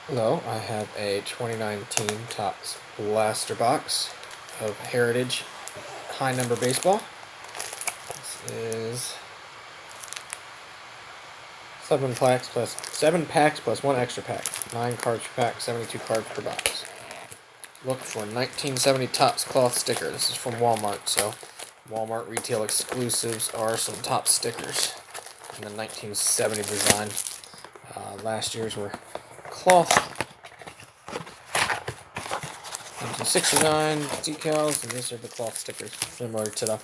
Hello, I have a 2019 Topps Blaster Box of Heritage High Number Baseball. This is 7 packs plus 1 extra pack. 9 cards per pack, 72 cards per box. Look for 1970 Topps cloth sticker. This is from Walmart, so Walmart retail exclusives are some Topps stickers in the 1970 design. Last year's were cloth 1969 decals, and these are the cloth stickers, similar to the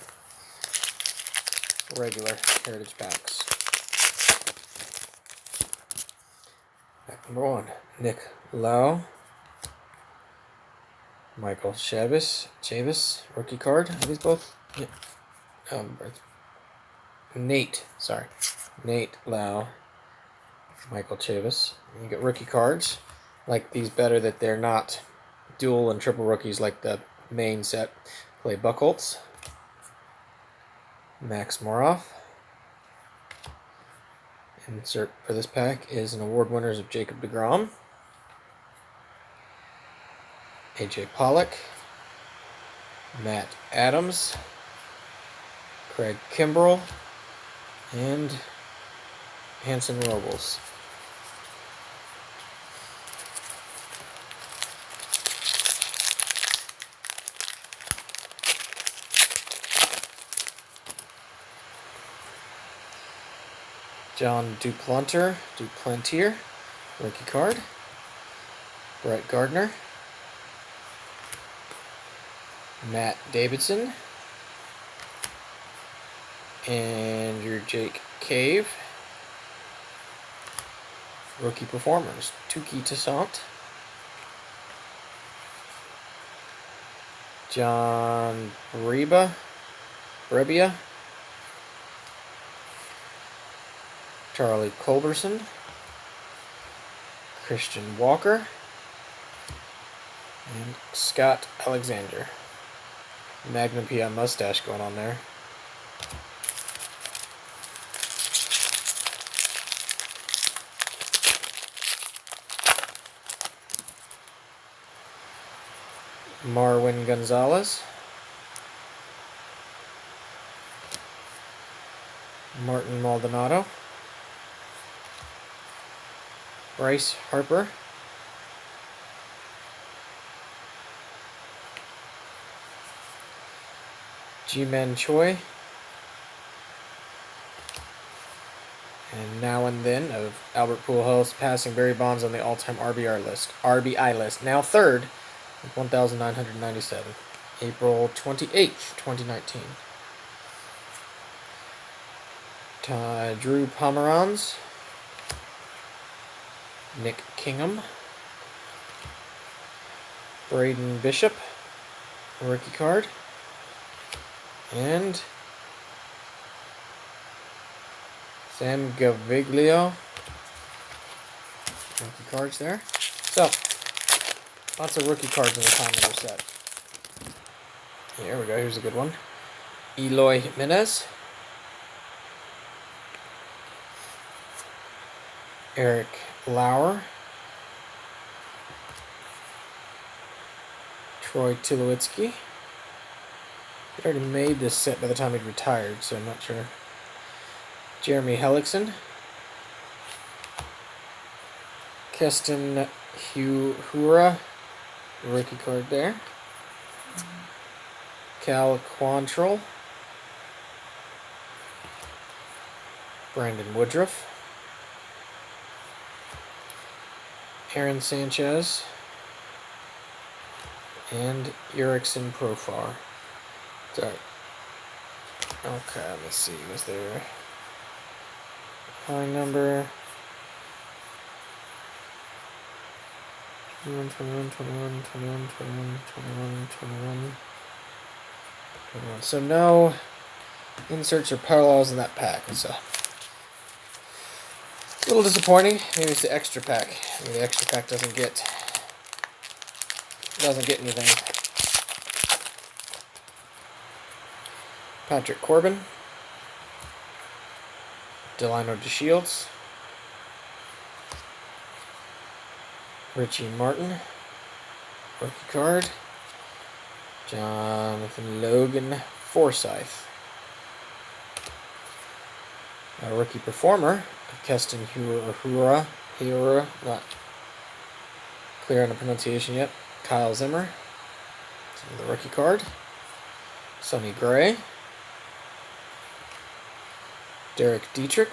regular Heritage packs. Pack number 1, Nick Lau. Michael Chavis, rookie card. Are these both? Yeah. Nate Lau, Michael Chavis. You get rookie cards. Like these better that they're not dual and triple rookies like the main set. Clay Buchholz, Max Moroff. Insert for this pack is an award winners of Jacob deGrom, AJ Pollock, Matt Adams, Craig Kimbrell, and Hanson Robles. John Duplantier, rookie card. Brett Gardner, Matt Davidson, and your Jake Cave. Rookie performers, Touki Toussaint, John Brebbia, Charlie Culberson, Christian Walker, and Scott Alexander. Magnum PI mustache going on there. Marwin Gonzalez, Martin Maldonado, Bryce Harper, Ji-Man Choi, and Now and Then of Albert Pujols passing Barry Bonds on the all-time RBI list. Now third with 1,997. April 28th, 2019. Drew Pomeranz, Nick Kingham, Braden Bishop, rookie card, and Sam Gaviglio, rookie cards there. So, lots of rookie cards in the high number set. Here we go, here's a good one. Eloy Jimenez, Eric Lauer, Troy Tulowitzki. He already made this set by the time he retired, so I'm not sure. Jeremy Hellickson, Keston Hiura, rookie card there. Cal Quantrill, Brandon Woodruff, Aaron Sanchez, and Erickson Profar. Sorry. Okay, let's see. Was there high number? 21. So no inserts or parallels in that pack. It's a little disappointing. Maybe it's the extra pack. Maybe the extra pack doesn't get anything. Patrick Corbin, Delino DeShields, Richie Martin, rookie card. Jonathan Logan Forsythe. A rookie performer, Keston Hiura, not clear on the pronunciation yet. Kyle Zimmer, the rookie card. Sonny Gray, Derek Dietrich,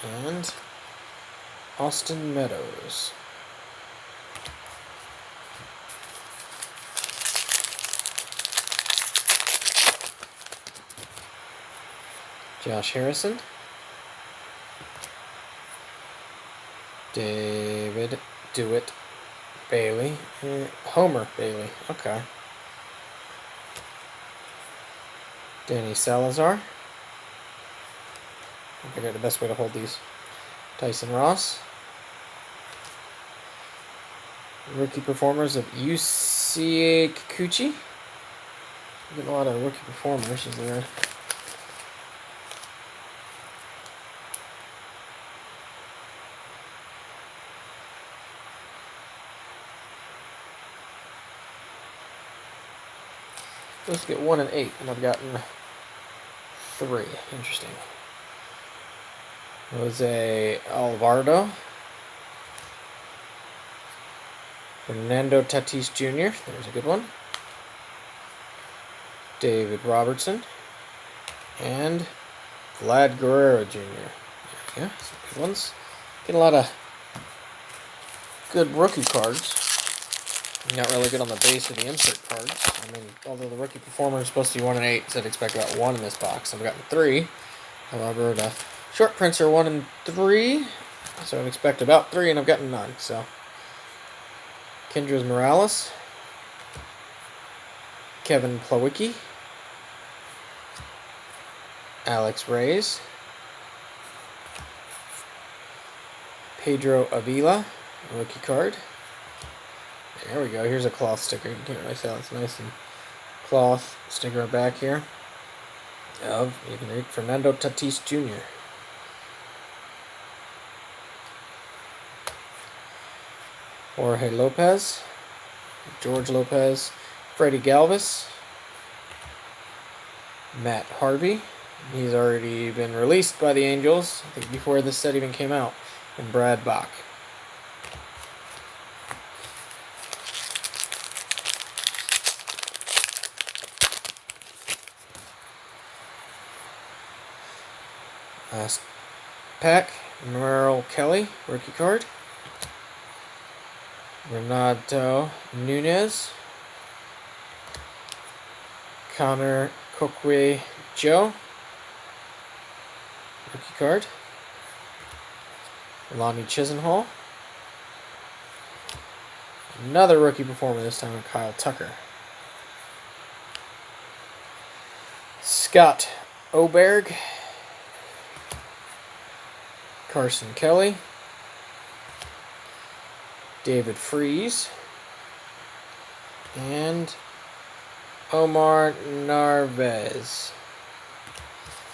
and Austin Meadows. Josh Harrison, David Dewitt Bailey, Homer Bailey, okay. Danny Salazar, I figure out the best way to hold these. Tyson Ross, rookie performers of UCA Kikuchi. Getting a lot of rookie performers, is there? Let's get 1 and 8, and I've gotten 3. Interesting. Jose Alvarado, Fernando Tatis Jr. There's a good one. David Robertson, and Vlad Guerrero Jr. Yeah, some good ones. Getting a lot of good rookie cards. Not really good on the base of the insert cards. I mean, although the rookie performer is supposed to be 1 and 8, so I'd expect about 1 in this box. I've gotten 3. However, the short prints are 1 and 3, so I'd expect about 3, and I've gotten none. So, Kendrys Morales, Kevin Plawecki, Alex Reyes, Pedro Avila, rookie card. There we go. Here's a cloth sticker. You can really tell it's nice and cloth sticker back here. You can read Fernando Tatis Jr. Jorge Lopez, George Lopez, Freddie Galvis, Matt Harvey. He's already been released by the Angels, I think before this set even came out, and Brad Bach. Last pack, Merrill Kelly, rookie card. Renato Nunez, Connor Kokwe Joe, rookie card. Lonnie Chisenhall, another rookie performer, this time Kyle Tucker. Scott Oberg, Carson Kelly, David Freese, and Omar Narvaez.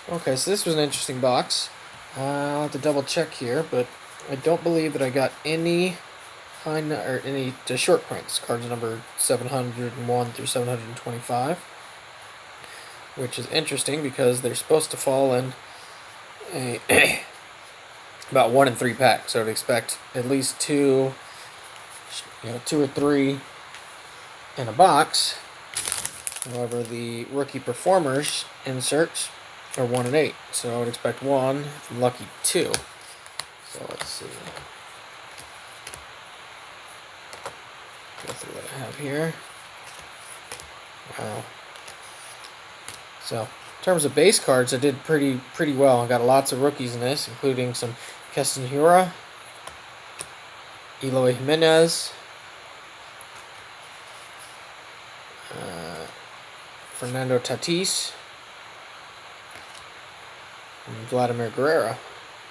Okay, so this was an interesting box. I'll have to double check here, but I don't believe that I got any short prints, cards number 701 through 725, which is interesting because they're supposed to fall in a about 1 in 3 packs. So I'd expect at least 2 or 3 in a box. However, the rookie performers inserts are 1 and 8, so I would expect 1, lucky 2. So let's see. Go through what I have here. Wow. So, in terms of base cards, I did pretty well. I got lots of rookies in this, including some Keston Hiura, Eloy Jimenez, Fernando Tatis, and Vladimir Guerrero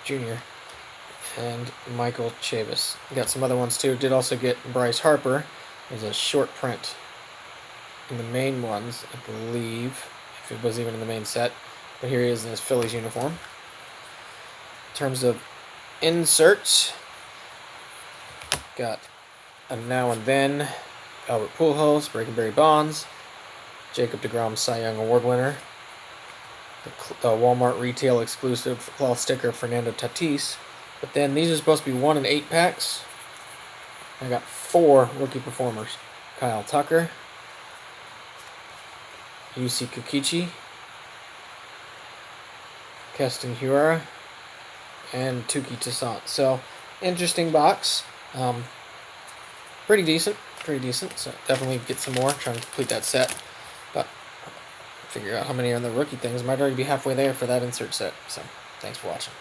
Jr., and Michael Chavis. Got some other ones too. Did also get Bryce Harper as a short print in the main ones, I believe, if it was even in the main set. But here he is in his Phillies uniform. In terms of inserts, Got a Now and Then, Albert Pujols, Breaking Berry Bonds, Jacob deGrom Cy Young Award winner, the Walmart retail exclusive cloth sticker Fernando Tatis. But then these are supposed to be 1 in 8 packs. I got 4 rookie performers: Kyle Tucker, Yusi Kukichi, Keston Hiura, and Tuki Toussaint. So, interesting box. Pretty decent. So definitely get some more. Trying to complete that set. But figure out how many are in the rookie things. Might already be halfway there for that insert set. So, thanks for watching.